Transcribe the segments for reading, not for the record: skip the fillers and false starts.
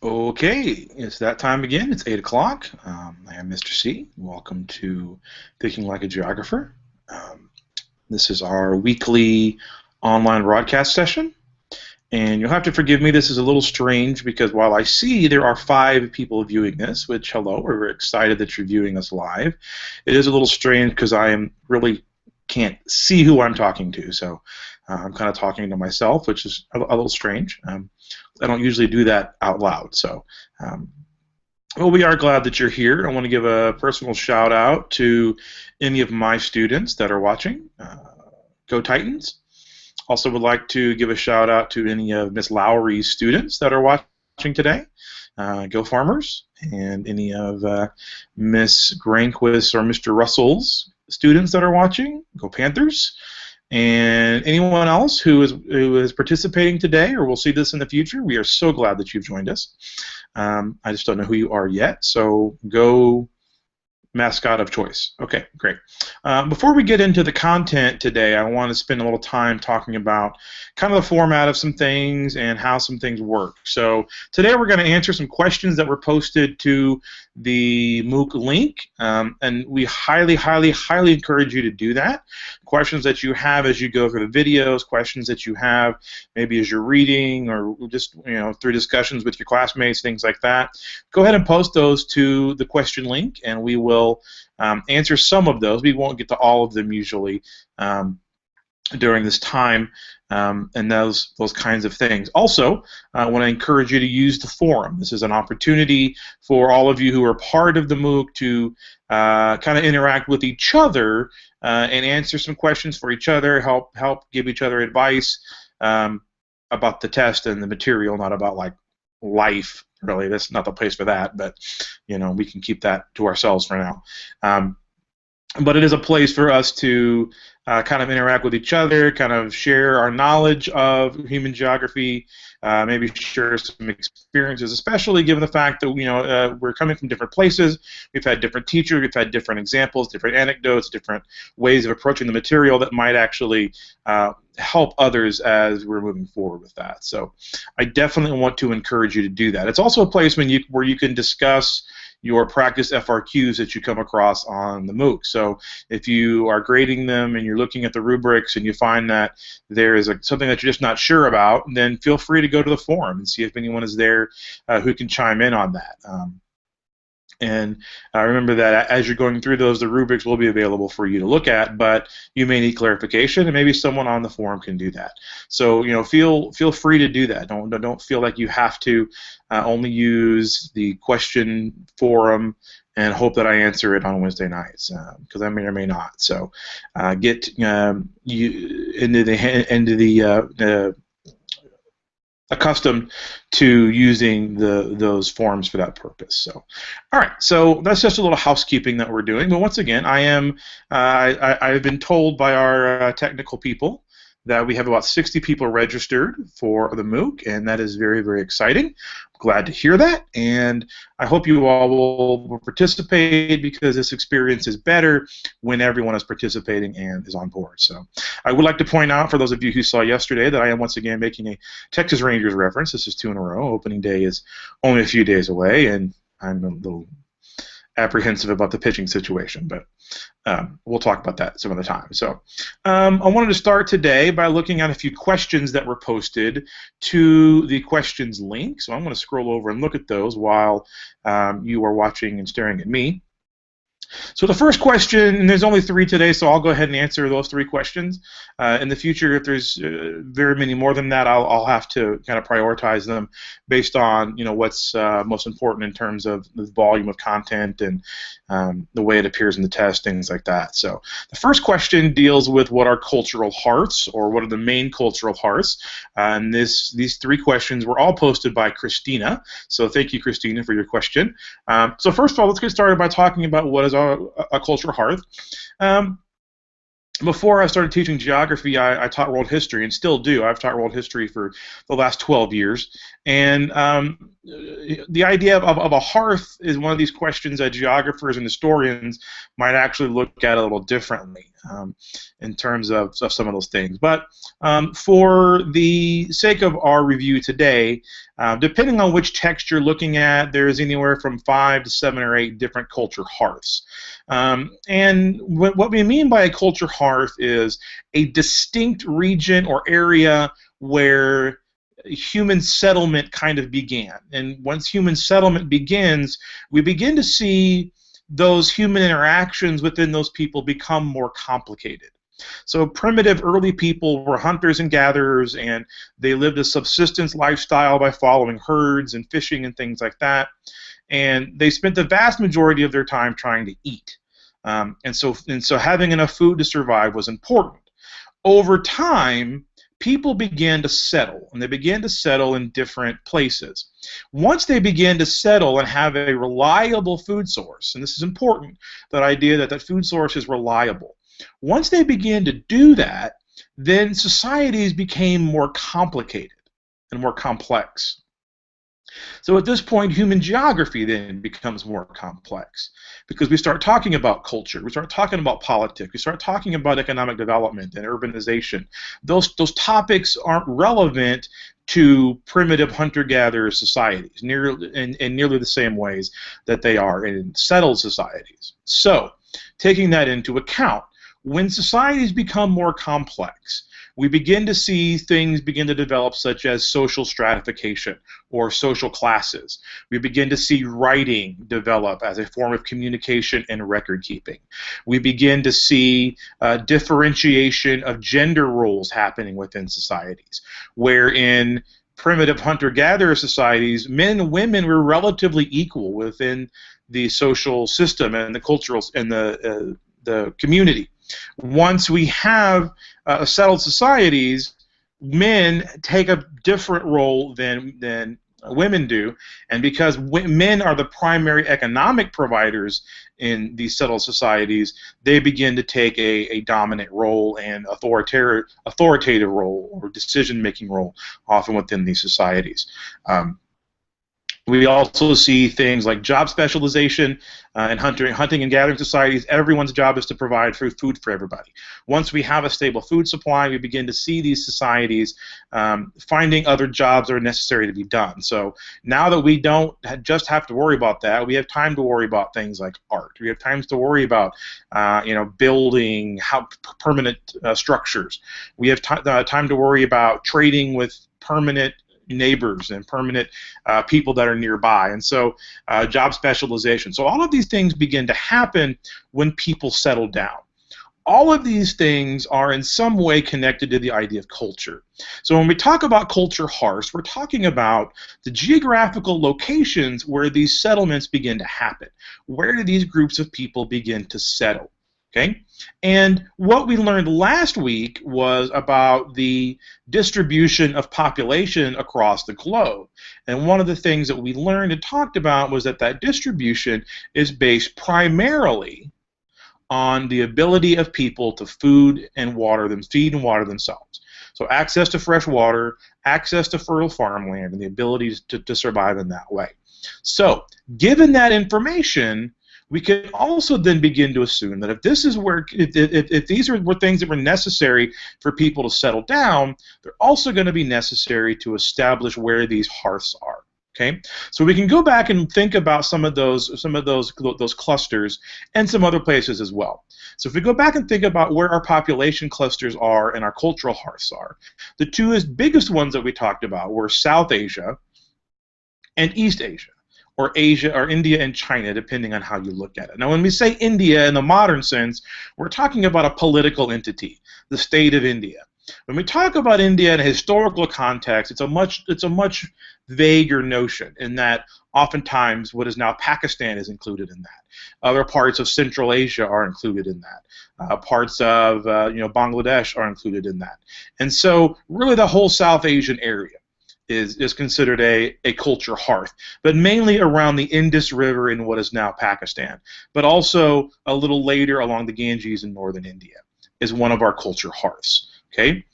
Okay, it's that time again. It's 8 o'clock. I am Mr. C. Welcome to Thinking Like a Geographer. Um, this is our weekly online broadcast session. And you'll have to forgive me, this is a little strange because while I see there are 5 people viewing this, which, hello, we're excited that you're viewing us live, it is a little strange because I am really can't see who I'm talking to. So I'm kind of talking to myself, which is a little strange. I don't usually do that out loud. So, um, well, we are glad that you're here. I want to give a personal shout out to any of my students that are watching. Go Titans. Also would like to give a shout out to any of Miss Lowry's students that are watching today. Go Farmers. And any of Miss Granquist or Mr. Russell's students that are watching. Go Panthers. And anyone else who is participating today or will see this in the future, we are so glad that you've joined us. I just don't know who you are yet, so go mascot of choice. Okay, great. Before we get into the content today, I want to spend a little time talking about kind of the format of some things and how some things work. So today we're going to answer some questions that were posted to the MOOC link, and we highly, highly, highly encourage you to do that. Questions that you have as you go through the videos, questions that you have maybe as you're reading or just through discussions with your classmates, things like that. Go ahead and post those to the question link, and we will answer some of those. We won't get to all of them usually during this time, and those kinds of things. Also, I want to encourage you to use the forum. This is an opportunity for all of you who are part of the MOOC to kind of interact with each other and answer some questions for each other, help give each other advice about the test and the material, not about like life. Really, that's not the place for that, but we can keep that to ourselves for now. But it is a place for us to kind of interact with each other, kind of share our knowledge of human geography, maybe share some experiences, especially given the fact that we're coming from different places. We've had different teachers, we've had different examples, different anecdotes, different ways of approaching the material that might actually help others as we're moving forward with that. So I definitely want to encourage you to do that. It's also a place where you can discuss your practice FRQs that you come across on the MOOC. So if you are grading them and you're looking at the rubrics and you find that there is something that you're just not sure about, then feel free to go to the forum and see if anyone is there who can chime in on that. And remember that as you're going through those, the rubrics will be available for you to look at, but you may need clarification, and maybe someone on the forum can do that. So feel free to do that. Don't feel like you have to only use the question forum and hope that I answer it on Wednesday nights, because I may or may not. So get you into the accustomed to using those forms for that purpose. So, all right. So that's just a little housekeeping that we're doing. But once again, I've been told by our technical people that we have about 60 people registered for the MOOC, and that is very, very exciting. Glad to hear that, and I hope you all will participate because this experience is better when everyone is participating and is on board. So I would like to point out for those of you who saw yesterday that I am once again making a Texas Rangers reference. This is 2 in a row. Opening day is only a few days away, and I'm a little apprehensive about the pitching situation, but we'll talk about that some other time. So I wanted to start today by looking at a few questions that were posted to the questions link. So I'm going to scroll over and look at those while you are watching and staring at me. So the first question, and there's only 3 today, so I'll go ahead and answer those 3 questions. In the future, if there's very many more than that, I'll have to kind of prioritize them based on what's most important in terms of the volume of content and the way it appears in the test, things like that. So the first question deals with what are cultural hearths, or what are the main cultural hearths. And these 3 questions were all posted by Christina. So thank you, Christina, for your question. So first of all, let's get started by talking about what is a cultural hearth. Before I started teaching geography, I taught world history and still do. I've taught world history for the last 12 years. And the idea of a hearth is one of these questions that geographers and historians might actually look at a little differently. in terms of some of those things. But for the sake of our review today, depending on which text you're looking at, there's anywhere from 5 to 7 or 8 different culture hearths. And what we mean by a culture hearth is a distinct region or area where human settlement kind of began. And once human settlement begins, we begin to see those human interactions within those people become more complicated. So primitive early people were hunters and gatherers, and they lived a subsistence lifestyle by following herds and fishing and things like that. And they spent the vast majority of their time trying to eat. And so having enough food to survive was important. Over time, people began to settle, and they began to settle in different places. Once they began to settle and have a reliable food source, and this is important, that idea that that food source is reliable. Once they began to do that, then societies became more complicated and more complex. So at this point, human geography then becomes more complex because we start talking about culture, we start talking about politics, we start talking about economic development and urbanization. Those topics aren't relevant to primitive hunter-gatherer societies in nearly the same ways that they are in settled societies. So, taking that into account, when societies become more complex, we begin to see things begin to develop such as social stratification or social classes. We begin to see writing develop as a form of communication and record keeping. We begin to see differentiation of gender roles happening within societies, where in primitive hunter-gatherer societies, men and women were relatively equal within the social system and the cultural and the community. Once we have settled societies, men take a different role than women do, and because men are the primary economic providers in these settled societies, they begin to take a dominant role and authoritative role or decision-making role often within these societies. We also see things like job specialization in hunting and gathering societies. Everyone's job is to provide food for everybody. Once we have a stable food supply, we begin to see these societies finding other jobs that are necessary to be done. So now that we don't just have to worry about that, we have time to worry about things like art. We have time to worry about building permanent structures. We have time to worry about trading with permanent neighbors and permanent people that are nearby, and so job specialization. So all of these things begin to happen when people settle down. All of these things are in some way connected to the idea of culture. So when we talk about culture hearths, we're talking about the geographical locations where these settlements begin to happen. Where do these groups of people begin to settle? Okay, and what we learned last week was about the distribution of population across the globe. And one of the things that we learned and talked about was that that distribution is based primarily on the ability of people to feed and water themselves. So access to fresh water, access to fertile farmland, and the ability to survive in that way. So, given that information, we can also then begin to assume that if these were things that were necessary for people to settle down, they're also going to be necessary to establish where these hearths are. Okay, so we can go back and think about some of those clusters and some other places as well. So if we go back and think about where our population clusters are and our cultural hearths are, the two biggest ones that we talked about were South Asia and East Asia. Or Asia, or India and China, depending on how you look at it. Now, when we say India in the modern sense, we're talking about a political entity, the state of India. When we talk about India in a historical context, it's a much vaguer notion in that oftentimes what is now Pakistan is included in that. Other parts of Central Asia are included in that. Parts of Bangladesh are included in that. And so, really, the whole South Asian area is considered a culture hearth, but mainly around the Indus River in what is now Pakistan, but also a little later along the Ganges in northern India is one of our culture hearths. Okay,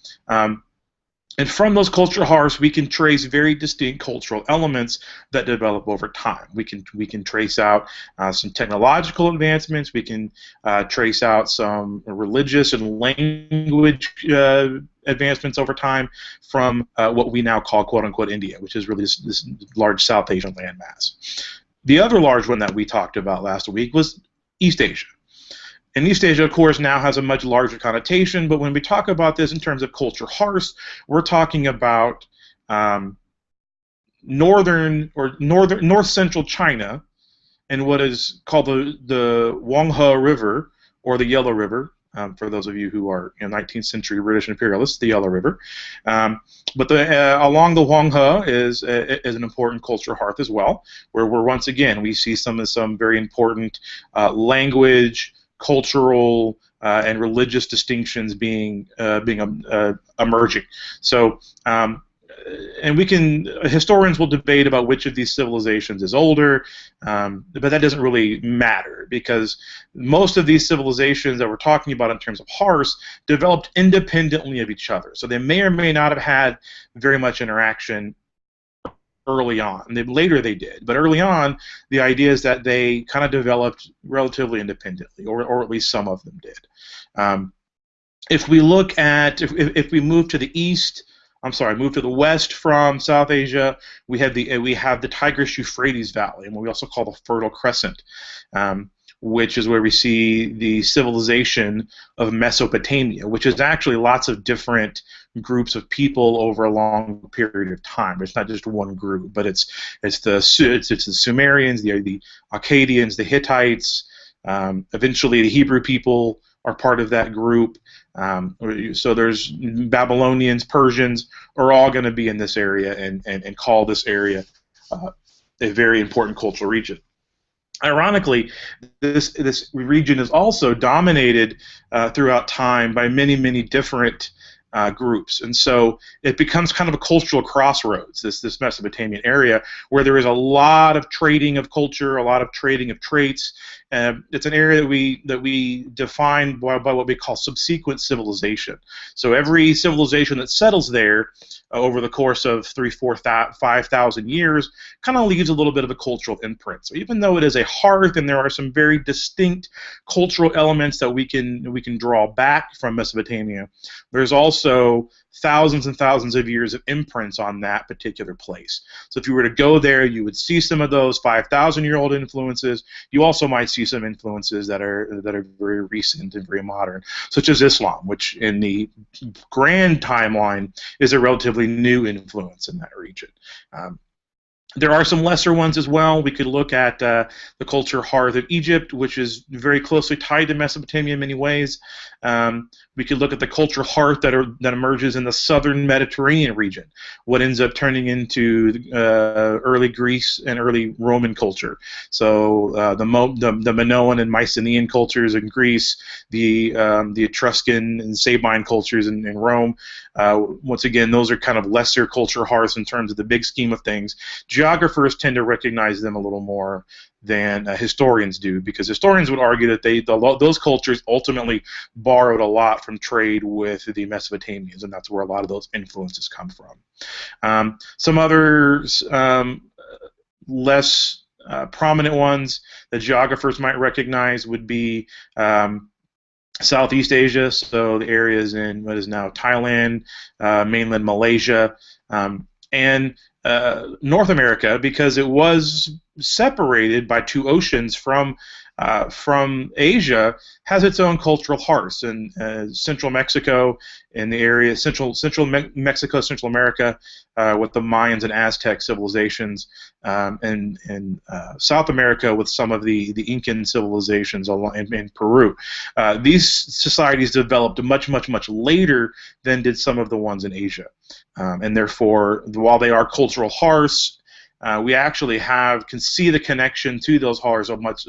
And from those cultural hearths, we can trace very distinct cultural elements that develop over time. We can trace out some technological advancements. We can trace out some religious and language advancements over time from what we now call "quote unquote" India, which is really this large South Asian landmass. The other large one that we talked about last week was East Asia. And East Asia, of course, now has a much larger connotation, but when we talk about this in terms of culture hearths, we're talking about north central China and what is called the Wanghe River, or the Yellow River, for those of you who are 19th century British imperialists, the Yellow River. But along the Wanghe is an important culture hearth as well, where once again we see some very important language, cultural, and religious distinctions being emerging. So, and historians will debate about which of these civilizations is older, but that doesn't really matter, because most of these civilizations that we're talking about in terms of hearths developed independently of each other. So they may or may not have had very much interaction early on. Later they did, but early on, the idea is that they kind of developed relatively independently, or at least some of them did. If we look at, if we move to the east, move to the west from South Asia, we have the Tigris-Euphrates Valley, and what we also call the Fertile Crescent, which is where we see the civilization of Mesopotamia, which is actually lots of different groups of people over a long period of time. It's not just one group, but it's the Sumerians, the Akkadians, the Hittites. Eventually, the Hebrew people are part of that group. So there's Babylonians, Persians are all going to be in this area and call this area a very important cultural region. Ironically, this region is also dominated throughout time by many different groups, and so it becomes kind of a cultural crossroads, this Mesopotamian area, where there is a lot of trading of culture, a lot of trading of traits. It's an area that we define by what we call subsequent civilization. So every civilization that settles there over the course of 5,000 years kind of leaves a little bit of a cultural imprint. So even though it is a hearth and there are some very distinct cultural elements that we can draw back from Mesopotamia, there's also thousands and thousands of years of imprints on that particular place. So if you were to go there, you would see some of those 5,000-year-old influences. You also might see some influences that are very recent and very modern, such as Islam, which in the grand timeline is a relatively new influence in that region. There are some lesser ones as well. We could look at the culture hearth of Egypt, which is very closely tied to Mesopotamia in many ways. We could look at the culture hearth that emerges in the southern Mediterranean region, what ends up turning into early Greece and early Roman culture. So the Minoan and Mycenaean cultures in Greece, the Etruscan and Sabine cultures in Rome. Once again, those are kind of lesser culture hearths in terms of the big scheme of things. Geographers tend to recognize them a little more than historians do, because historians would argue that those cultures ultimately borrowed a lot from trade with the Mesopotamians, and that's where a lot of those influences come from. Some other less prominent ones that geographers might recognize would be Southeast Asia, so the areas in what is now Thailand, mainland Malaysia, and North America, because it was separated by two oceans from Asia, has its own cultural hearths. And central Mexico, in the area central Mexico, Central America, with the Mayans and Aztec civilizations, and South America with some of the Incan civilizations in Peru. These societies developed much later than did some of the ones in Asia, and therefore, while they are cultural hearths, we actually can see the connection to those hearths a much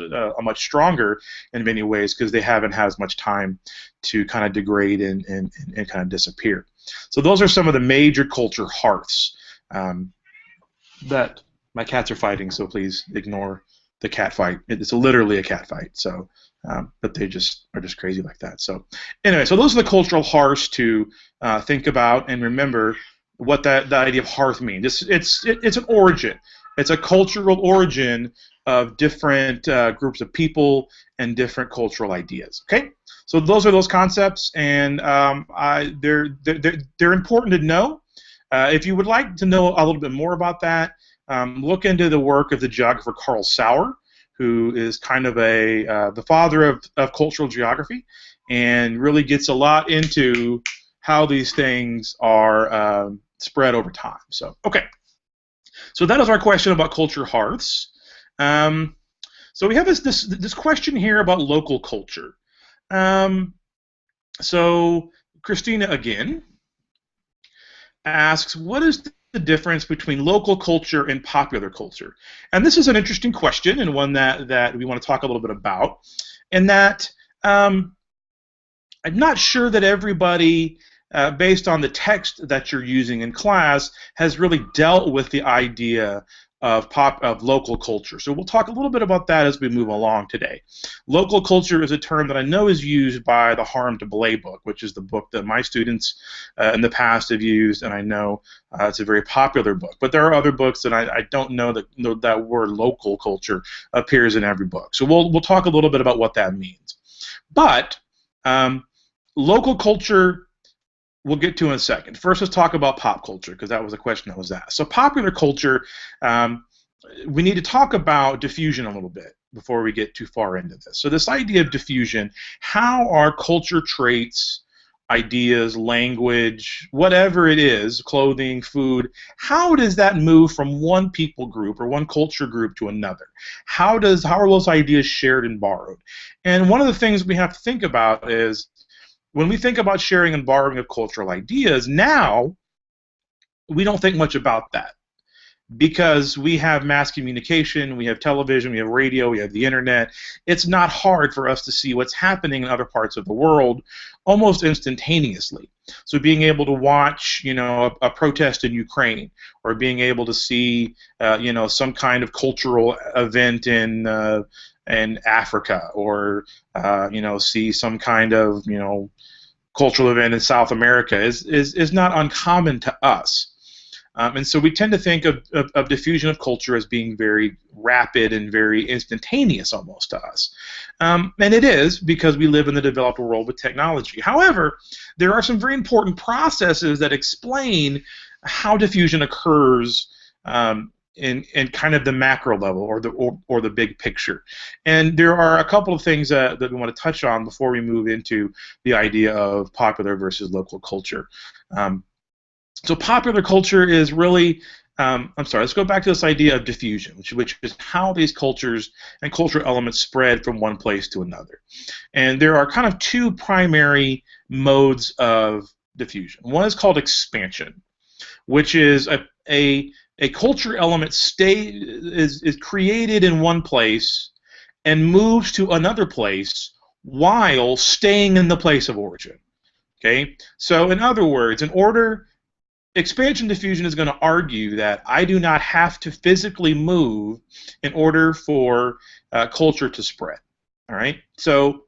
stronger in many ways, because they haven't had as much time to kind of degrade and kind of disappear. So those are some of the major culture hearths that my cats are fighting. So please ignore the cat fight. It's literally a cat fight. So, but they just are just crazy like that. So anyway, so those are the cultural hearths to think about and remember what the idea of hearth means. It's an origin. It's a cultural origin of different groups of people and different cultural ideas. Okay, so those are those concepts, and they're important to know. If you would like to know a little bit more about that, look into the work of the geographer Carl Sauer, who is kind of the father of cultural geography, and really gets a lot into how these things are spread over time. So, okay. So that is our question about culture hearths. So we have this question here about local culture. So Christina again asks, what is the difference between local culture and popular culture? And this is an interesting question, and one that we want to talk a little bit about. And that I'm not sure that everybody, based on the text that you're using in class, has really dealt with the idea of local culture. So we'll talk a little bit about that as we move along today. Local culture is a term that I know is used by the Harm to Belay book, which is the book that my students in the past have used, and I know it's a very popular book. But there are other books that I don't know that word local culture appears in every book. So we'll talk a little bit about what that means. But local culture we'll get to in a second. First, let's talk about pop culture, because that was a question that was asked. So popular culture, we need to talk about diffusion a little bit before we get too far into this. So this idea of diffusion, how are culture traits, ideas, language, whatever it is, clothing, food, how does that move from one people group or one culture group to another? How are those ideas shared and borrowed? And one of the things we have to think about is, when we think about sharing and borrowing of cultural ideas, now we don't think much about that, because we have mass communication, we have television, we have radio, we have the internet. It's not hard for us to see what's happening in other parts of the world almost instantaneously. So being able to watch, a protest in Ukraine, or being able to see, some kind of cultural event in Africa, or see some kind of cultural event in South America is not uncommon to us. And so we tend to think of diffusion of culture as being very rapid and very instantaneous almost to us. And it is, because we live in the developed world with technology. However, there are some very important processes that explain how diffusion occurs in kind of the macro level, or the big picture. And there are a couple of things that we want to touch on before we move into the idea of popular versus local culture. So popular culture is really, let's go back to this idea of diffusion, which is how these cultures and cultural elements spread from one place to another. And there are kind of two primary modes of diffusion. One is called expansion, which is a culture element is created in one place and moves to another place while staying in the place of origin. Okay? So in other words, expansion diffusion is going to argue that I do not have to physically move in order for culture to spread. All right? So,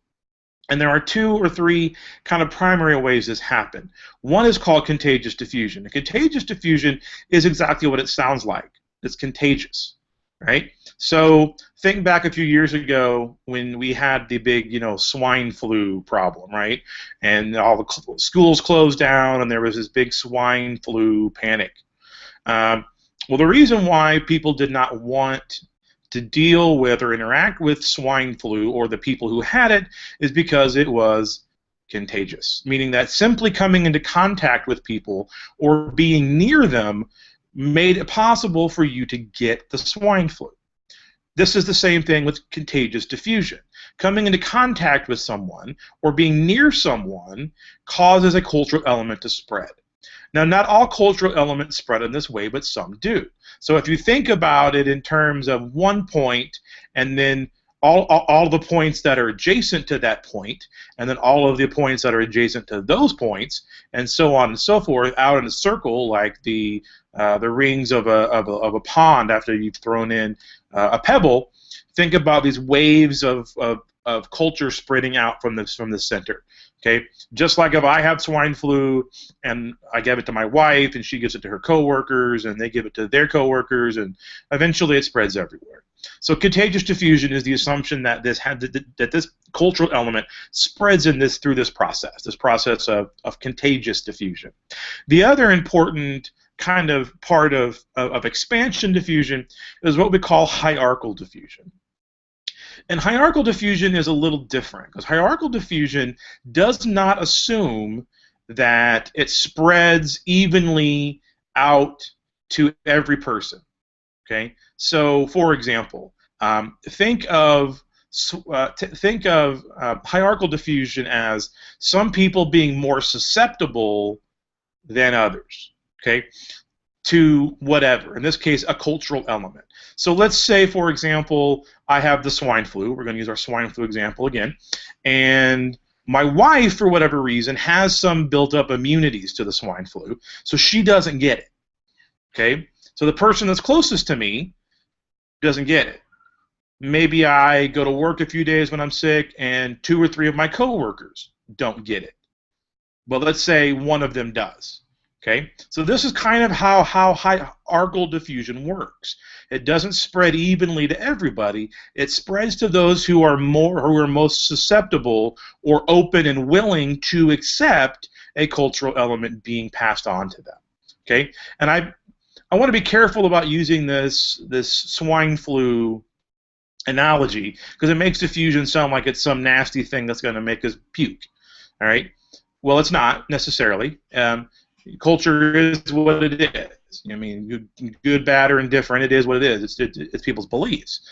and there are two or three kind of primary ways this happens. One is called contagious diffusion. And contagious diffusion is exactly what it sounds like. It's contagious, right? So think back a few years ago when we had the big, swine flu problem, right? And all the schools closed down, and there was this big swine flu panic. Well, the reason why people did not want to deal with or interact with swine flu, or the people who had it, is because it was contagious, meaning that simply coming into contact with people or being near them made it possible for you to get the swine flu. This is the same thing with contagious diffusion. Coming into contact with someone or being near someone causes a cultural element to spread. Now, not all cultural elements spread in this way, but some do. So if you think about it in terms of one point, and then all the points that are adjacent to that point, and then all of the points that are adjacent to those points, and so on and so forth, out in a circle, like the rings of a pond after you've thrown in a pebble. Think about these waves of culture spreading out from the center. Okay, just like if I have swine flu and I give it to my wife and she gives it to her coworkers and they give it to their coworkers and eventually it spreads everywhere. So contagious diffusion is the assumption that this cultural element spreads through this process of contagious diffusion. The other important kind of part of expansion diffusion is what we call hierarchical diffusion. And hierarchical diffusion is a little different because hierarchical diffusion does not assume that it spreads evenly out to every person. Okay, so for example, think of hierarchical diffusion as some people being more susceptible than others. Okay, to whatever, in this case, a cultural element. So let's say, for example, I have the swine flu. We're going to use our swine flu example again. And my wife, for whatever reason, has some built-up immunities to the swine flu, so she doesn't get it. Okay? So the person that's closest to me doesn't get it. Maybe I go to work a few days when I'm sick, and 2 or 3 of my coworkers don't get it. Well, let's say one of them does. Okay, so this is kind of how hierarchical diffusion works. It doesn't spread evenly to everybody. It spreads to those who are most susceptible or open and willing to accept a cultural element being passed on to them. Okay, and I want to be careful about using this swine flu analogy because it makes diffusion sound like it's some nasty thing that's going to make us puke. All right, well, it's not necessarily. Culture is what it is. I mean, good, bad, or indifferent, it is what it is. It's people's beliefs.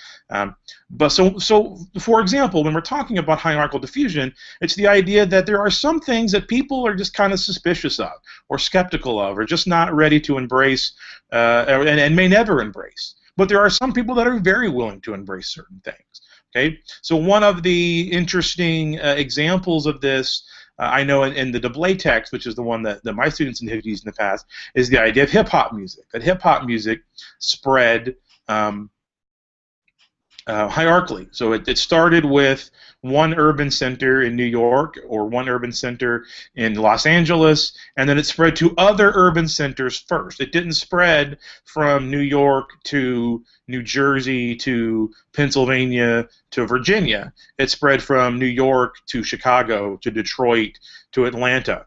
But so, for example, when we're talking about hierarchical diffusion, it's the idea that there are some things that people are just kind of suspicious of, or skeptical of, or just not ready to embrace, and may never embrace. But there are some people that are very willing to embrace certain things. Okay, so one of the interesting examples of this. I know in the DeBlay text, which is the one that my students have used in the past, is the idea of hip-hop music. That hip-hop music spread hierarchically. So it started with one urban center in New York or one urban center in Los Angeles, and then it spread to other urban centers first. It didn't spread from New York to New Jersey to Pennsylvania to Virginia. It spread from New York to Chicago to Detroit to Atlanta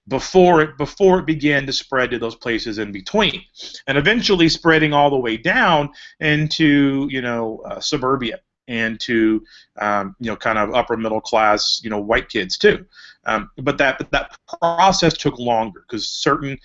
before it began to spread to those places in between, and eventually spreading all the way down into suburbia and to kind of upper middle class white kids too. But that process took longer because certain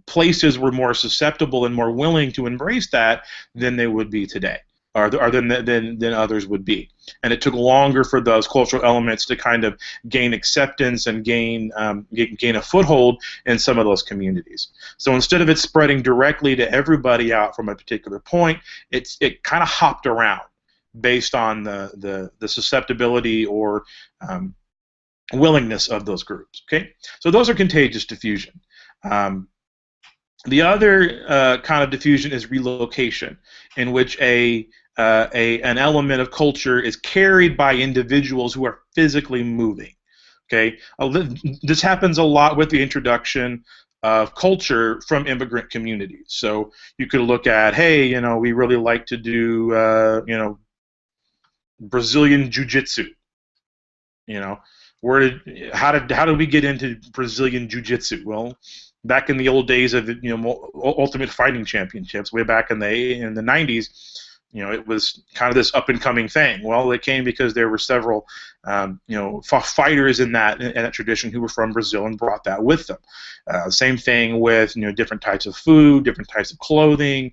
places were more susceptible and more willing to embrace that than they would be today, or than others would be. And it took longer for those cultural elements to kind of gain acceptance and gain a foothold in some of those communities. So instead of it spreading directly to everybody out from a particular point, it kind of hopped around based on the susceptibility or willingness of those groups. Okay, so those are contagious diffusion. The other kind of diffusion is relocation, in which an element of culture is carried by individuals who are physically moving. Okay, this happens a lot with the introduction of culture from immigrant communities. So you could look at, hey, we really like to do, Brazilian jiu-jitsu. How did we get into Brazilian jiu-jitsu? Well, back in the old days of Ultimate Fighting Championships, way back in the 90s, it was kind of this up and coming thing. Well, it came because there were several fighters in that tradition who were from Brazil and brought that with them. Same thing with different types of food, different types of clothing.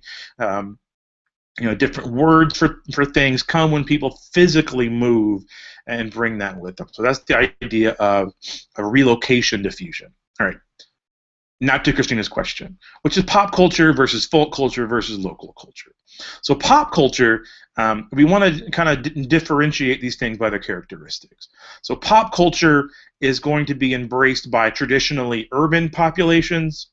Different words for things come when people physically move and bring that with them. So that's the idea of a relocation diffusion. All right. Now to Christina's question, which is pop culture versus folk culture versus local culture. So pop culture, we want to kind of differentiate these things by their characteristics. So pop culture is going to be embraced by traditionally urban populations,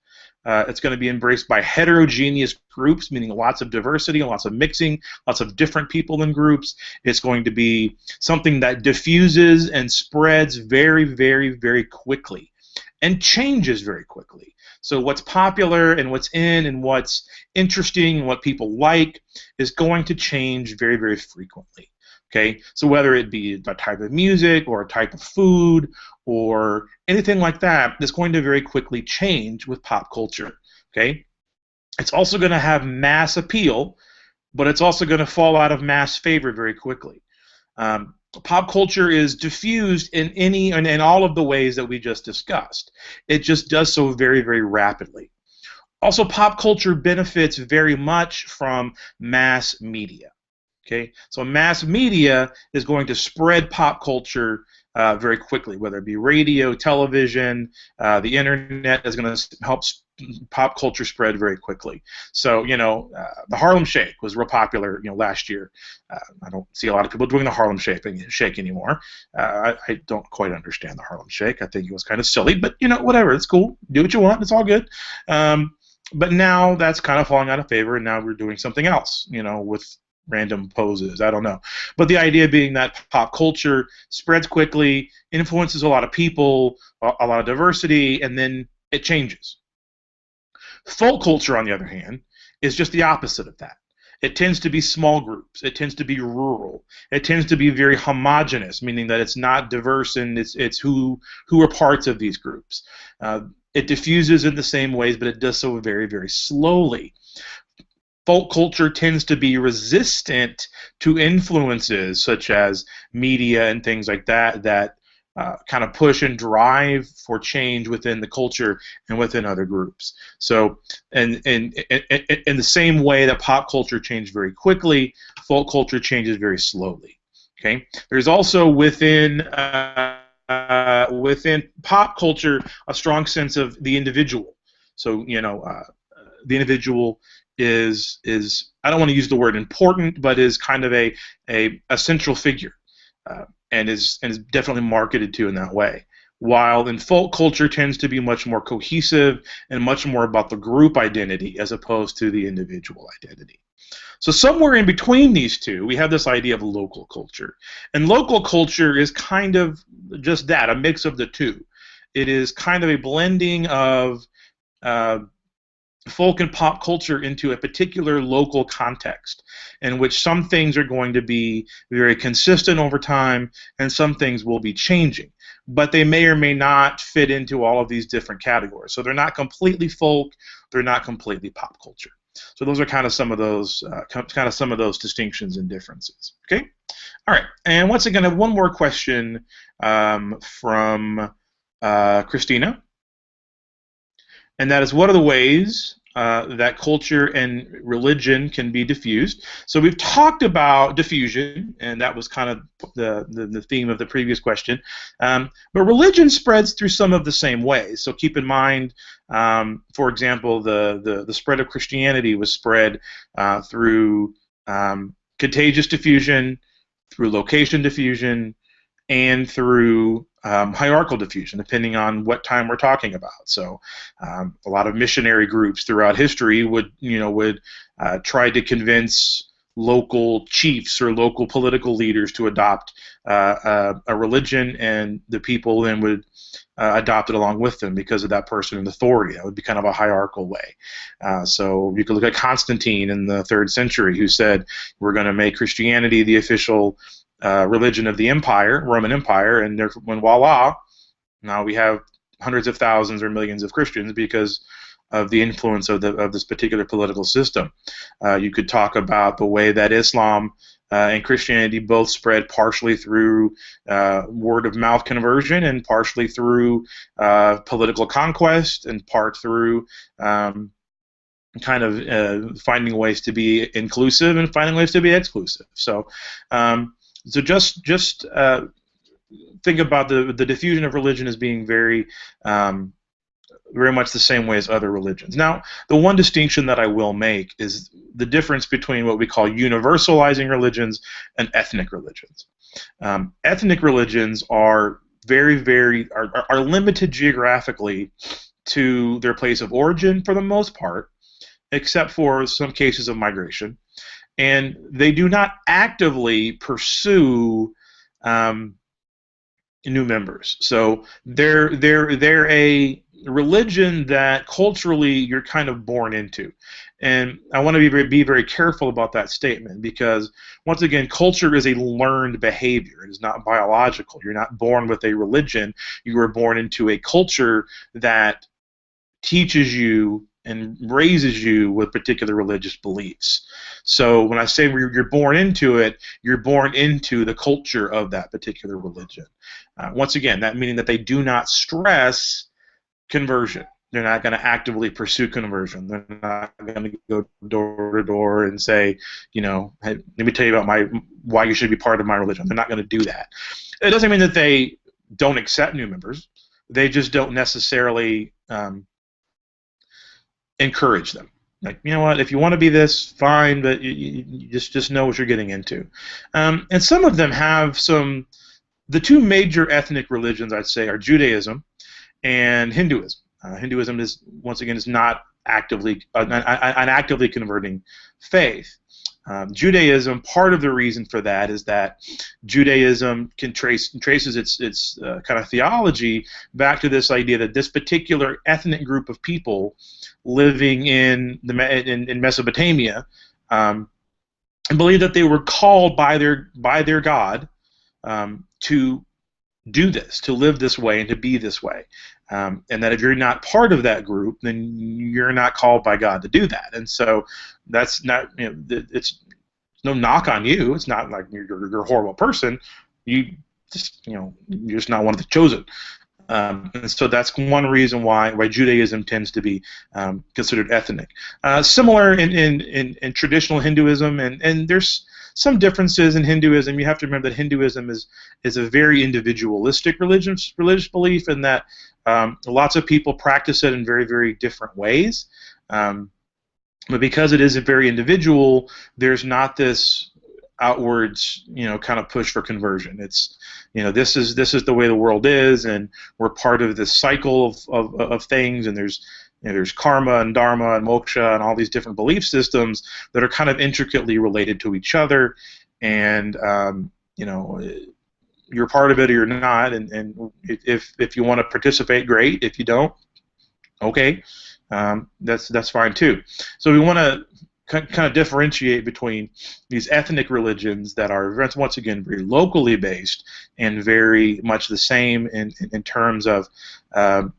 It's going to be embraced by heterogeneous groups, meaning lots of diversity and lots of mixing, lots of different people in groups. It's going to be something that diffuses and spreads very, very, very quickly and changes very quickly. So what's popular and what's in and what's interesting and what people like is going to change very, very frequently. Okay, so whether it be a type of music or a type of food or anything like that, it's going to very quickly change with pop culture. Okay, it's also going to have mass appeal, but it's also going to fall out of mass favor very quickly. Pop culture is diffused in all of the ways that we just discussed. It just does so very, very rapidly. Also, pop culture benefits very much from mass media. Okay, so mass media is going to spread pop culture very quickly, whether it be radio, television, the internet is going to help pop culture spread very quickly. So, the Harlem Shake was real popular, last year. I don't see a lot of people doing the Harlem Shake anymore. I don't quite understand the Harlem Shake. I think it was kind of silly, but whatever. It's cool. Do what you want. It's all good. But now that's kind of falling out of favor, and now we're doing something else, with random poses. I don't know. But the idea being that pop culture spreads quickly, influences a lot of people, a lot of diversity, and then it changes. Folk culture, on the other hand, is just the opposite of that. It tends to be small groups. It tends to be rural. It tends to be very homogenous, meaning that it's not diverse and it's who are parts of these groups. It diffuses in the same ways, but it does so very, very slowly. Folk culture tends to be resistant to influences such as media and things like that kind of push and drive for change within the culture and within other groups. So, in the same way that pop culture changed very quickly, folk culture changes very slowly. Okay, there's also within pop culture a strong sense of the individual. So, the individual is I don't want to use the word important, but is kind of a central figure, and is definitely marketed to in that way. While in folk culture tends to be much more cohesive and much more about the group identity as opposed to the individual identity. So somewhere in between these two, we have this idea of local culture, and local culture is kind of just that, a mix of the two. It is kind of a blending of folk and pop culture into a particular local context in which some things are going to be very consistent over time and some things will be changing, but they may or may not fit into all of these different categories. So they're not completely folk, they're not completely pop culture. So those are kind of some of those distinctions and differences. Okay, all right. And once again, I have one more question from Christina. And that is, what are the ways that culture and religion can be diffused? So we've talked about diffusion, and that was kind of the theme of the previous question. But religion spreads through some of the same ways. So keep in mind, for example, the spread of Christianity was spread through contagious diffusion, through location diffusion, and through hierarchical diffusion, depending on what time we're talking about. So, a lot of missionary groups throughout history would try to convince local chiefs or local political leaders to adopt a religion, and the people then would adopt it along with them because of that person in authority. That would be kind of a hierarchical way. So you could look at Constantine in the 3rd century, who said, we're going to make Christianity the official religion of the empire, Roman Empire, and when voila, now we have hundreds of thousands or millions of Christians because of the influence of this particular political system. You could talk about the way that Islam and Christianity both spread partially through word-of-mouth conversion and partially through political conquest and part through finding ways to be inclusive and finding ways to be exclusive. So just think about the diffusion of religion as being very much the same way as other religions. Now, the one distinction that I will make is the difference between what we call universalizing religions and ethnic religions. Ethnic religions are are limited geographically to their place of origin for the most part, except for some cases of migration, and they do not actively pursue new members. So they're a religion that culturally you're kind of born into. And I want to be very careful about that statement, because once again, culture is a learned behavior. It is not biological. You're not born with a religion. You are born into a culture that teaches you and raises you with particular religious beliefs. So when I say you're born into it, you're born into the culture of that particular religion. Once again, that meaning that they do not stress conversion. They're not going to actively pursue conversion. They're not going to go door to door and say, you know, hey, let me tell you about why you should be part of my religion. They're not going to do that. It doesn't mean that they don't accept new members. They just don't necessarily encourage them. Like, you know what, if you want to be this, fine, but you just know what you're getting into. And some of them have the two major ethnic religions, I'd say, are Judaism and Hinduism. Hinduism is, once again, is not actively an actively converting faith. Judaism, part of the reason for that is that Judaism traces its kind of theology back to this idea that this particular ethnic group of people living in Mesopotamia believed that they were called by their God to do this, to live this way, and to be this way. And that if you're not part of that group, then you're not called by God to do that. And so that's not, you know, it's no knock on you. It's not like you're a horrible person. You just, you know, you're just not one of the chosen. And so that's one reason why Judaism tends to be considered ethnic. Similar in traditional Hinduism, and there's some differences in Hinduism. You have to remember that Hinduism is a very individualistic religious belief, and that lots of people practice it in very, very different ways. But because it is a very individual, there's not this outwards, you know, kind of push for conversion. It's, you know, this is the way the world is, and we're part of this cycle of things, and there's, you know, there's karma and dharma and moksha and all these different belief systems that are kind of intricately related to each other, and you know, you're part of it or you're not, and if you want to participate, great. If you don't, okay, that's fine too. So we want to kind of differentiate between these ethnic religions that are, once again, very locally based and very much the same in terms of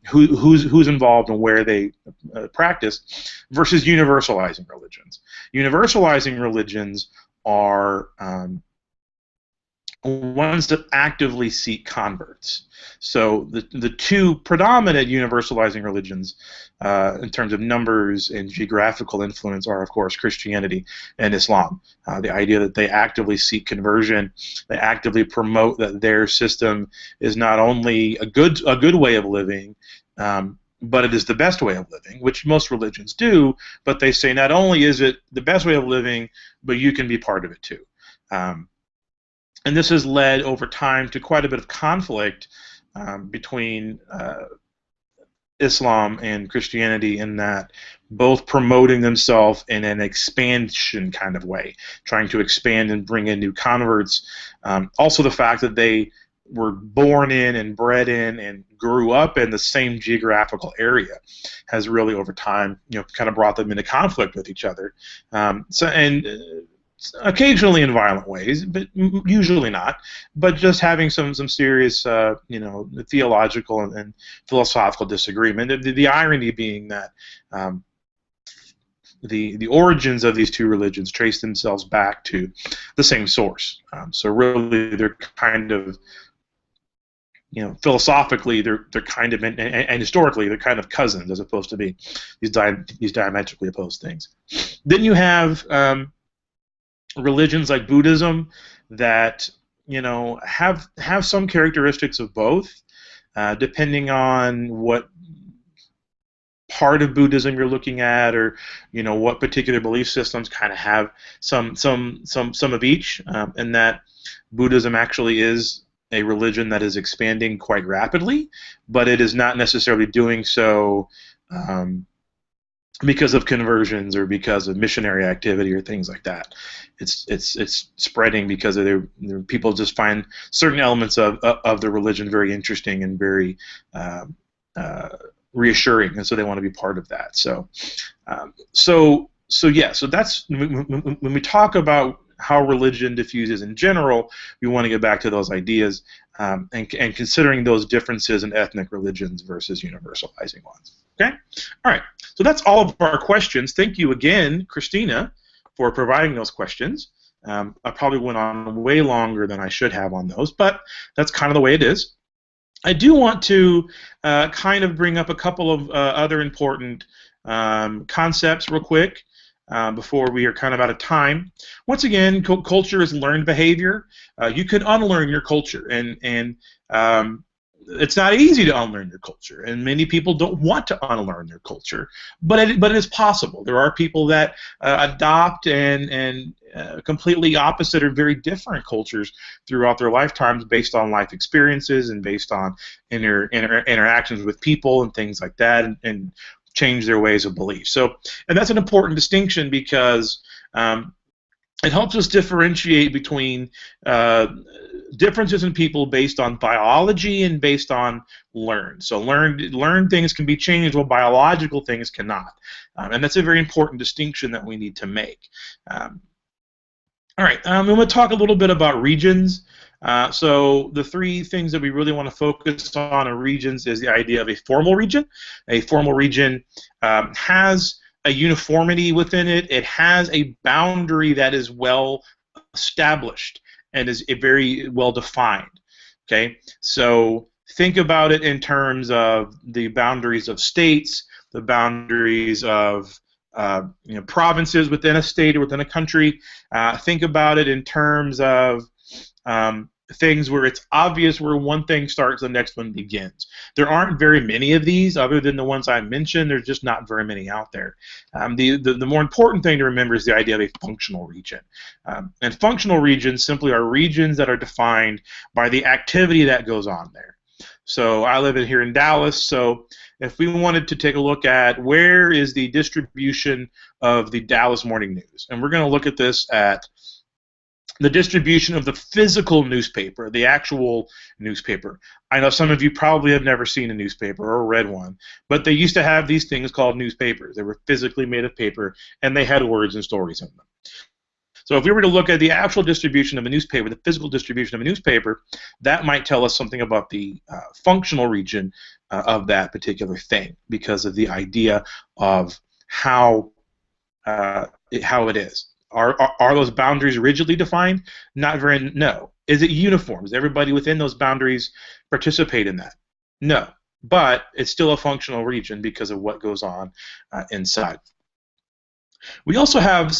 who's involved and where they practice, versus universalizing religions. Universalizing religions are ones that actively seek converts. So the two predominant universalizing religions in terms of numbers and geographical influence are, of course, Christianity and Islam. The idea that they actively seek conversion, they actively promote that their system is not only a good way of living, but it is the best way of living, which most religions do, but they say not only is it the best way of living, but you can be part of it too. And this has led over time to quite a bit of conflict between Islam and Christianity, in that both promoting themselves in an expansion kind of way, trying to expand and bring in new converts. Also the fact that they were born in and bred in and grew up in the same geographical area has really over time, you know, kind of brought them into conflict with each other. Occasionally in violent ways, but usually not. But just having some serious, you know, theological and philosophical disagreement. The irony being that the origins of these two religions trace themselves back to the same source. So really, they're kind of, you know, philosophically, they're kind of, and historically, they're kind of cousins, as opposed to being these diametrically opposed things. Then you have religions like Buddhism that, you know, have some characteristics of both, depending on what part of Buddhism you're looking at, or, you know, what particular belief systems kind of have some of each, and that Buddhism actually is a religion that is expanding quite rapidly, but it is not necessarily doing so because of conversions or because of missionary activity or things like that. It's spreading because of their people just find certain elements of the religion very interesting and very reassuring, and so they want to be part of that. So that's when we talk about how religion diffuses in general, we want to get back to those ideas and considering those differences in ethnic religions versus universalizing ones. Okay? All right. So that's all of our questions. Thank you again, Christina, for providing those questions. I probably went on way longer than I should have on those, but that's kind of the way it is. I do want to kind of bring up a couple of other important concepts real quick before we are kind of out of time. Once again, culture is learned behavior. You can unlearn your culture, and it's not easy to unlearn your culture, and many people don't want to unlearn their culture, but it is possible. There are people that adopt and completely opposite or very different cultures throughout their lifetimes based on life experiences and based on interactions with people and things like that, and change their ways of belief. So, and that's an important distinction because it helps us differentiate between differences in people based on biology and based on learned. So learned things can be changed while biological things cannot. And that's a very important distinction that we need to make. All right, I'm going to talk a little bit about regions. So the three things that we really want to focus on in regions is the idea of a formal region. A formal region has a uniformity within it. It has a boundary that is well established and is very well defined. Okay, so think about it in terms of the boundaries of states, the boundaries of provinces within a state or within a country. Think about it in terms of things where it's obvious where one thing starts, the next one begins. There aren't very many of these, other than the ones I mentioned. There's just not very many out there. The more important thing to remember is the idea of a functional region. And functional regions simply are regions that are defined by the activity that goes on there. So I live here in Dallas, so if we wanted to take a look at where is the distribution of the Dallas Morning News, and we're going to look at this at the distribution of the physical newspaper, the actual newspaper. I know some of you probably have never seen a newspaper or read one, but they used to have these things called newspapers. They were physically made of paper, and they had words and stories in them. So if we were to look at the actual distribution of a newspaper, the physical distribution of a newspaper, that might tell us something about the functional region of that particular thing because of the idea of how it is. Are those boundaries rigidly defined? Not very. No. Is it uniform? Does everybody within those boundaries participate in that? No. But it's still a functional region because of what goes on inside. We also have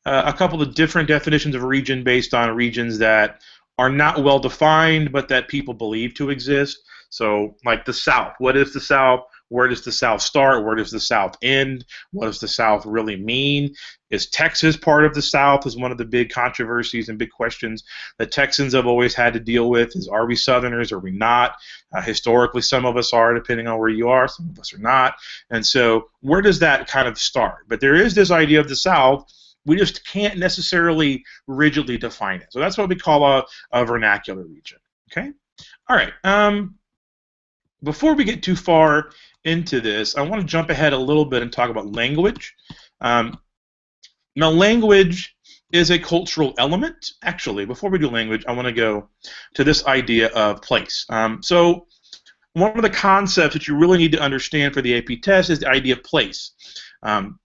a couple of different definitions of region based on regions that are not well defined, but that people believe to exist. So, like the South. What is the South? Where does the South start? Where does the South end? What does the South really mean? Is Texas part of the South? Is one of the big controversies and big questions that Texans have always had to deal with. Are we Southerners? Are we not? Historically, some of us are, depending on where you are. Some of us are not. And so where does that kind of start? But there is this idea of the South. We just can't necessarily rigidly define it. So that's what we call a vernacular region. Okay? All right. Before we get too far into this, I want to jump ahead a little bit and talk about language. Now, language is a cultural element. Actually, before we do language, I want to go to this idea of place. So one of the concepts that you really need to understand for the AP test is the idea of place. And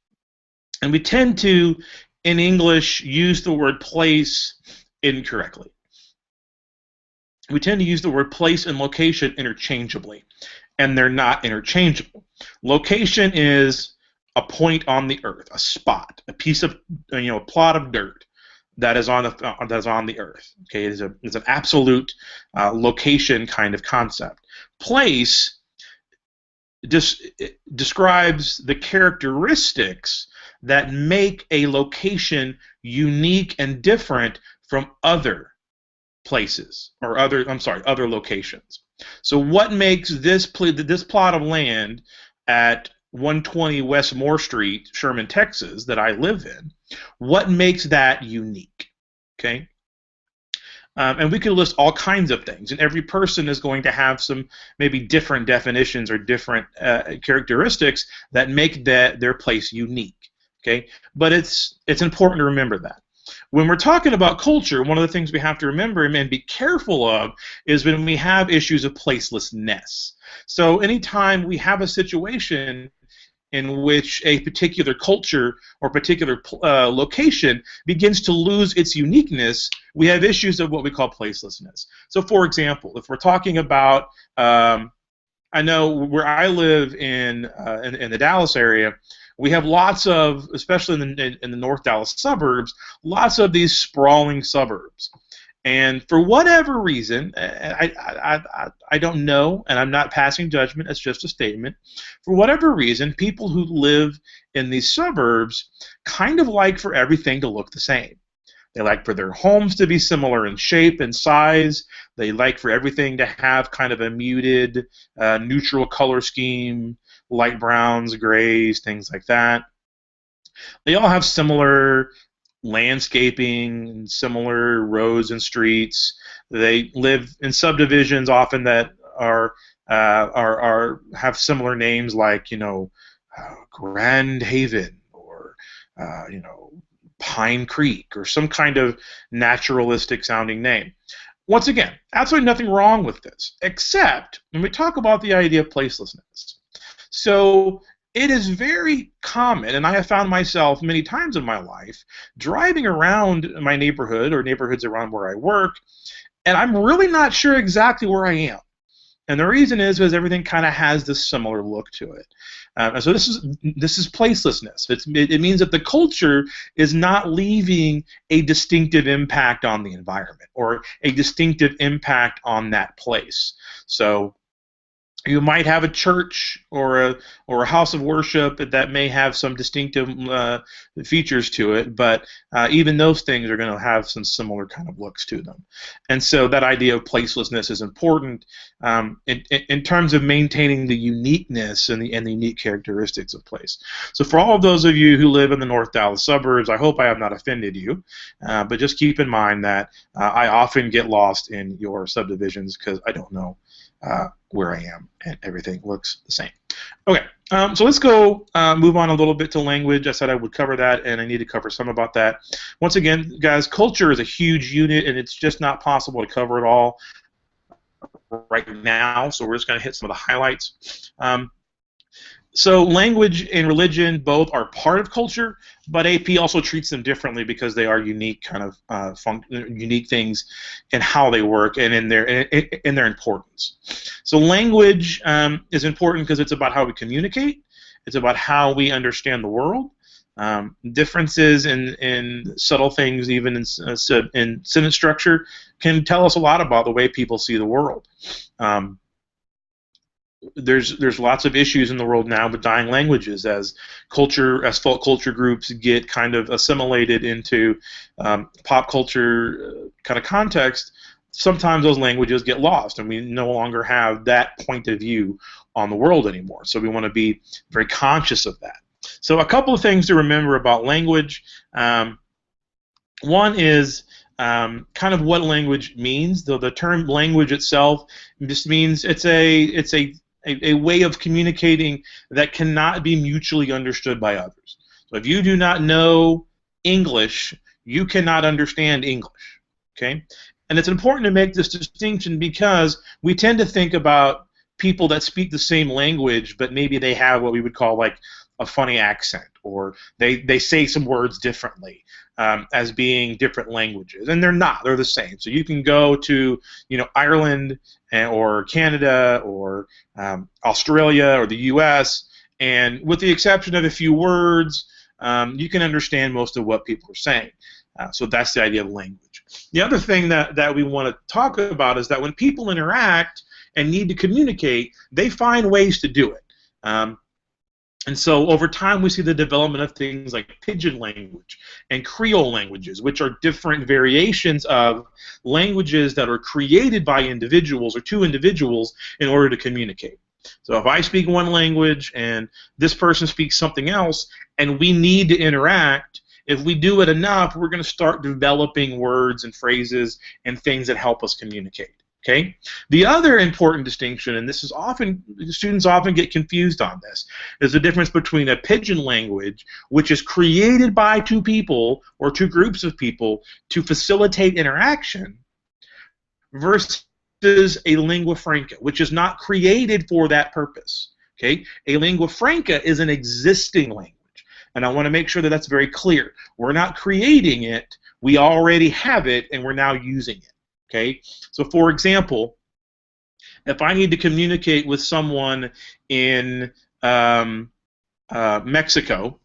we tend to, in English, use the word place incorrectly. We tend to use the word place and location interchangeably, and they're not interchangeable. Location is a point on the earth, a spot, a piece of, a plot of dirt that is on the earth. Okay, it's an absolute location kind of concept. Place describes the characteristics that make a location unique and different from other places, or other locations. So what makes this plot of land at 120 West Moore Street, Sherman, Texas, that I live in, what makes that unique? Okay. And we could list all kinds of things, and every person is going to have some maybe different definitions or different characteristics that make their place unique. Okay, but it's important to remember that. When we're talking about culture, one of the things we have to remember and be careful of is when we have issues of placelessness. So anytime we have a situation in which a particular culture or particular location begins to lose its uniqueness, we have issues of what we call placelessness. So, for example, if we're talking about, I know where I live in the Dallas area, we have lots of, especially in the North Dallas suburbs, lots of these sprawling suburbs. And for whatever reason, I don't know, and I'm not passing judgment, it's just a statement. For whatever reason, people who live in these suburbs kind of like for everything to look the same. They like for their homes to be similar in shape and size. They like for everything to have kind of a muted, neutral color scheme, light browns, grays, things like that. They all have similar landscaping and similar roads and streets. They live in subdivisions often that are have similar names, like Grand Haven, or Pine Creek, or some kind of naturalistic sounding name. Once again, absolutely nothing wrong with this, except when we talk about the idea of placelessness. So it is very common, and I have found myself many times in my life driving around my neighborhood or neighborhoods around where I work, and I'm really not sure exactly where I am. And the reason is because everything kind of has this similar look to it. And so this is placelessness. It means that the culture is not leaving a distinctive impact on the environment or a distinctive impact on that place. So you might have a church or a house of worship that may have some distinctive features to it, but even those things are going to have some similar kind of looks to them. And so that idea of placelessness is important in terms of maintaining the uniqueness and the unique characteristics of place. So for all of those of you who live in the North Dallas suburbs, I hope I have not offended you, but just keep in mind that I often get lost in your subdivisions because I don't know where I am, and everything looks the same. Okay, so let's go move on a little bit to language. I said I would cover that, and I need to cover some about that. Once again, guys, culture is a huge unit, and it's just not possible to cover it all right now, so we're just going to hit some of the highlights. So language and religion both are part of culture, but AP also treats them differently because they are unique kind of unique things in how they work and in their importance. So language is important because it's about how we communicate. It's about how we understand the world. Differences in subtle things, even in sentence structure, can tell us a lot about the way people see the world. There's lots of issues in the world now with dying languages as folk culture groups get kind of assimilated into pop culture kind of context. Sometimes those languages get lost, and we no longer have that point of view on the world anymore. So we want to be very conscious of that. So a couple of things to remember about language. One is kind of what language means. Though the term language itself just means it's a way of communicating that cannot be mutually understood by others. So if you do not know English, you cannot understand English. Okay? And it's important to make this distinction because we tend to think about people that speak the same language, but maybe they have what we would call like a funny accent, or they say some words differently as being different languages, and they're not. They're the same. So you can go to Ireland or Canada or Australia or the U.S., and with the exception of a few words, you can understand most of what people are saying. So that's the idea of language. The other thing that we want to talk about is that when people interact and need to communicate, they find ways to do it. And so over time, we see the development of things like Pidgin language and Creole languages, which are different variations of languages that are created by individuals or two individuals in order to communicate. So if I speak one language and this person speaks something else and we need to interact, if we do it enough, we're going to start developing words and phrases and things that help us communicate. Okay. The other important distinction, and this is often students often get confused on this, is the difference between a Pidgin language, which is created by two people or two groups of people to facilitate interaction, versus a lingua franca, which is not created for that purpose. Okay. A lingua franca is an existing language, and I want to make sure that that's very clear. We're not creating it; we already have it, and we're now using it. Okay, so for example, if I need to communicate with someone in Mexico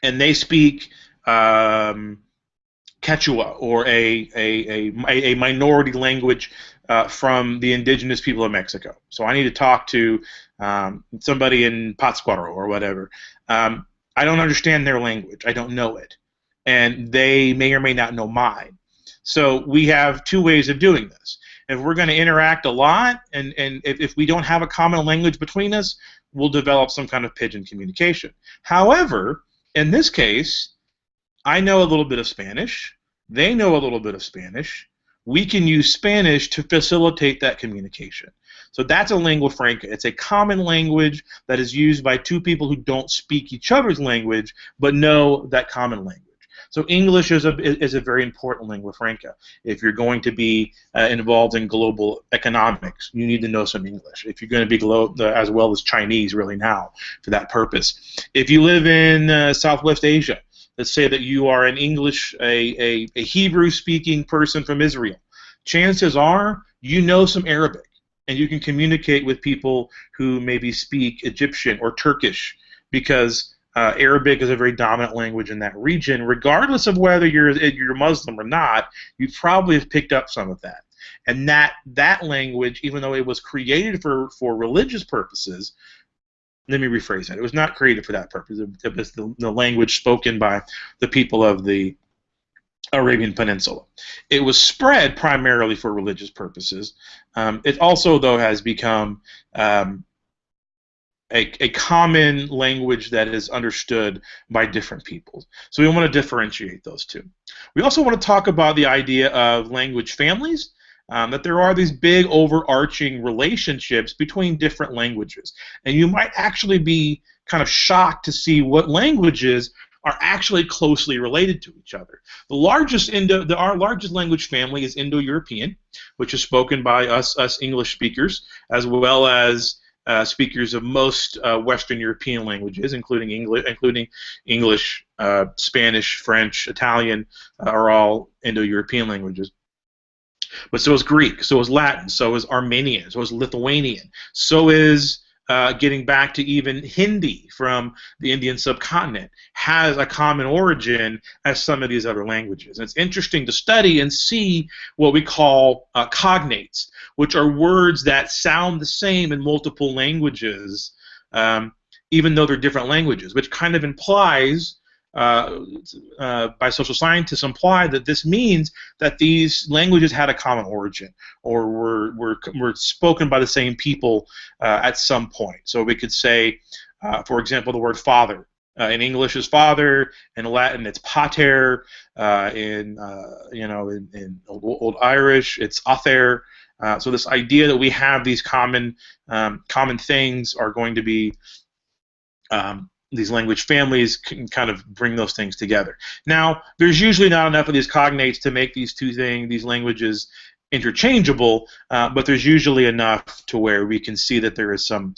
and they speak Quechua or a minority language from the indigenous people of Mexico, so I need to talk to somebody in Pátzcuaro or whatever. I don't understand their language. I don't know it, and they may or may not know mine. So we have two ways of doing this. If we're going to interact a lot, and if we don't have a common language between us, we'll develop some kind of Pidgin communication. However, in this case, I know a little bit of Spanish. They know a little bit of Spanish. We can use Spanish to facilitate that communication. So that's a lingua franca. It's a common language that is used by two people who don't speak each other's language but know that common language. So English is a very important lingua franca. If you're going to be involved in global economics, you need to know some English. If you're going to be as well as Chinese really now for that purpose. If you live in Southwest Asia, let's say that you are an English, a Hebrew-speaking person from Israel, chances are you know some Arabic, and you can communicate with people who maybe speak Egyptian or Turkish, because Arabic is a very dominant language in that region. Regardless of whether you're Muslim or not, you probably have picked up some of that. And that language, even though it was created for religious purposes, let me rephrase that. It was not created for that purpose. It was the language spoken by the people of the Arabian Peninsula. It was spread primarily for religious purposes. It also, though, has become a common language that is understood by different people. So we want to differentiate those two. We also want to talk about the idea of language families, that there are these big overarching relationships between different languages. And you might actually be kind of shocked to see what languages are actually closely related to each other. Our largest language family is Indo-European, which is spoken by us English speakers, as well as speakers of most Western European languages, including English, Spanish, French, Italian, are all Indo-European languages. But so is Greek, so is Latin, so is Armenian, so is Lithuanian, so is getting back to even Hindi from the Indian subcontinent, has a common origin as some of these other languages. And it's interesting to study and see what we call cognates, which are words that sound the same in multiple languages, even though they're different languages, which kind of implies, by social scientists, imply that this means that these languages had a common origin, or were spoken by the same people at some point. So we could say, for example, the word father. In English is father. In Latin, it's pater. In Old Irish, it's ather. So this idea that we have these common things are going to be these language families can kind of bring those things together. Now, there's usually not enough of these cognates to make these these languages interchangeable, but there's usually enough to where we can see that there is some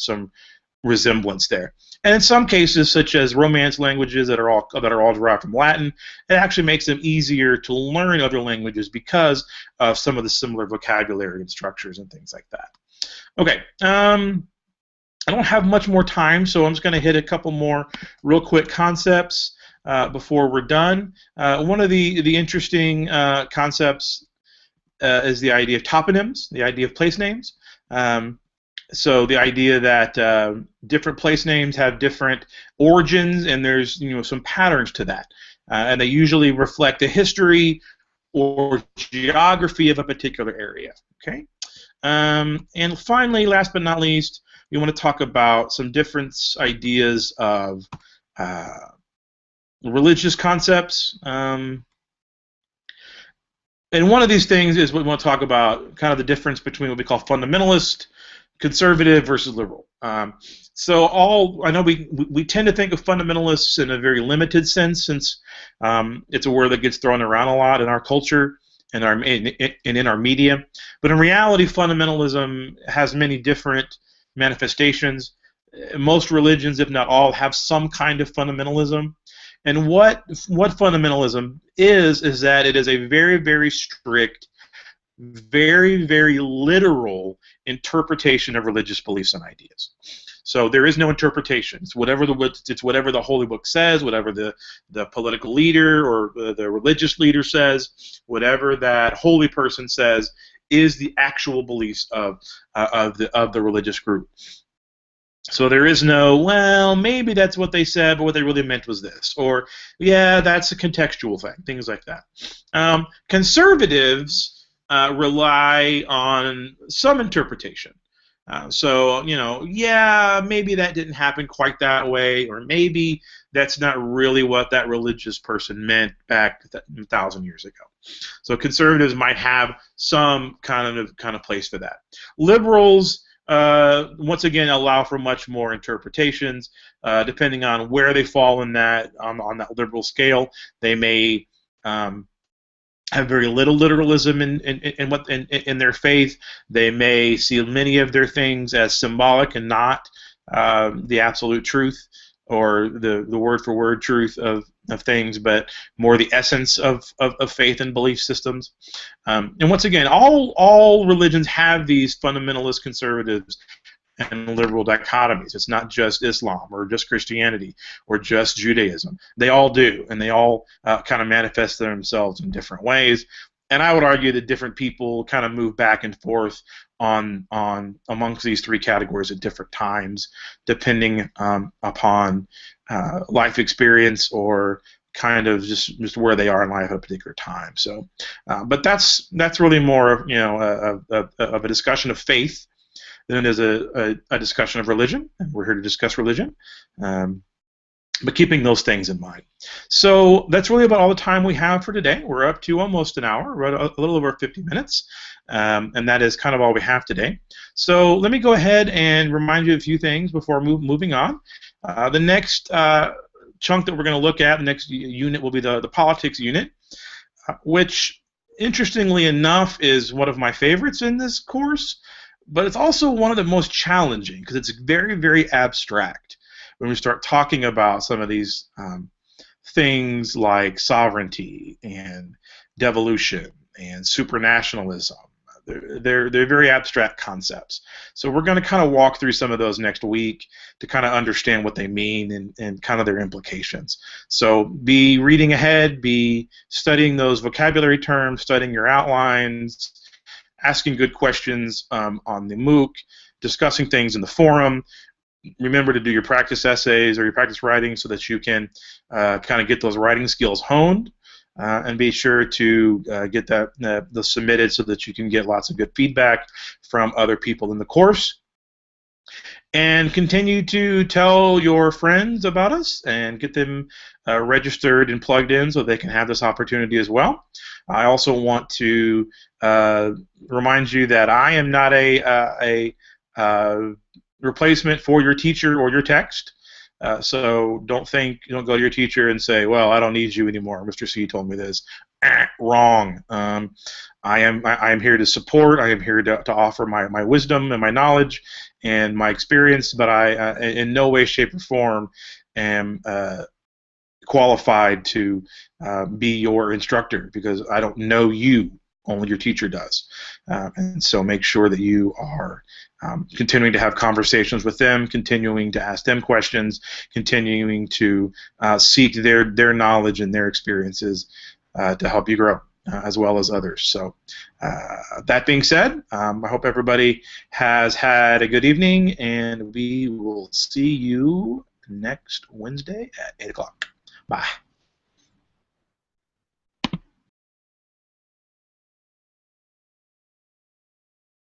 resemblance there. And in some cases, such as Romance languages that are all derived from Latin, it actually makes them easier to learn other languages because of some of the similar vocabulary and structures and things like that. Okay. I don't have much more time, so I'm just going to hit a couple more real quick concepts before we're done. One of the interesting concepts is the idea of toponyms, the idea of place names. So the idea that different place names have different origins, and there's some patterns to that, and they usually reflect the history or geography of a particular area. Okay, and finally, last but not least, we want to talk about some different ideas of religious concepts. And one of these things is we want to talk about kind of the difference between what we call fundamentalist, conservative versus liberal. So I know we tend to think of fundamentalists in a very limited sense, since it's a word that gets thrown around a lot in our culture and in our media. But in reality, fundamentalism has many different manifestations. Most religions, if not all, have some kind of fundamentalism. And what fundamentalism is that it is a very, very strict, very, very literal interpretation of religious beliefs and ideas. So there is no interpretation. It's whatever the Holy Book says, whatever the political leader or the religious leader says, whatever that holy person says is the actual beliefs of the religious group. So there is no, well, maybe that's what they said, but what they really meant was this. Or, yeah, that's a contextual thing, things like that. Conservatives rely on some interpretation. So, yeah, maybe that didn't happen quite that way, or maybe that's not really what that religious person meant back 1,000 years ago. So conservatives might have some kind of place for that. Liberals, once again, allow for much more interpretations, depending on where they fall in that on that liberal scale. They may have very little literalism in their faith. They may see many of their things as symbolic and not the absolute truth or the word for word truth of things, but more the essence of faith and belief systems. And once again, all religions have these fundamentalist, conservatives, and liberal dichotomies. It's not just Islam or just Christianity or just Judaism. They all do, and they all kind of manifest themselves in different ways. And I would argue that different people kind of move back and forth on amongst these three categories at different times, depending upon life experience or kind of just where they are in life at a particular time. So, but that's really more of a discussion of faith than it is a discussion of religion. And we're here to discuss religion. But keeping those things in mind. So that's really about all the time we have for today. We're up to almost an hour. We're at a little over 50 minutes, and that is kind of all we have today. So let me go ahead and remind you of a few things before moving on. The next chunk that we're going to look at, the next unit, will be the politics unit, which, interestingly enough, is one of my favorites in this course, but it's also one of the most challenging because it's very, very abstract. When we start talking about some of these things like sovereignty and devolution and supranationalism, they're very abstract concepts. So we're going to kind of walk through some of those next week to kind of understand what they mean and kind of their implications. So be reading ahead, be studying those vocabulary terms, studying your outlines, asking good questions on the MOOC, discussing things in the forum. Remember to do your practice essays or your practice writing so that you can kind of get those writing skills honed, and be sure to get that submitted so that you can get lots of good feedback from other people in the course. And continue to tell your friends about us and get them registered and plugged in so they can have this opportunity as well. I also want to remind you that I am not a replacement for your teacher or your text. So don't go to your teacher and say, well, I don't need you anymore. Mr. C told me this. Wrong. I am here to support. I am here to offer my wisdom and my knowledge and my experience, but I in no way, shape, or form am qualified to be your instructor, because I don't know you. Only your teacher does. And so make sure that you are continuing to have conversations with them, continuing to ask them questions, continuing to seek their knowledge and their experiences to help you grow. as well as others. So that being said, I hope everybody has had a good evening, and we will see you next Wednesday at 8 o'clock. Bye.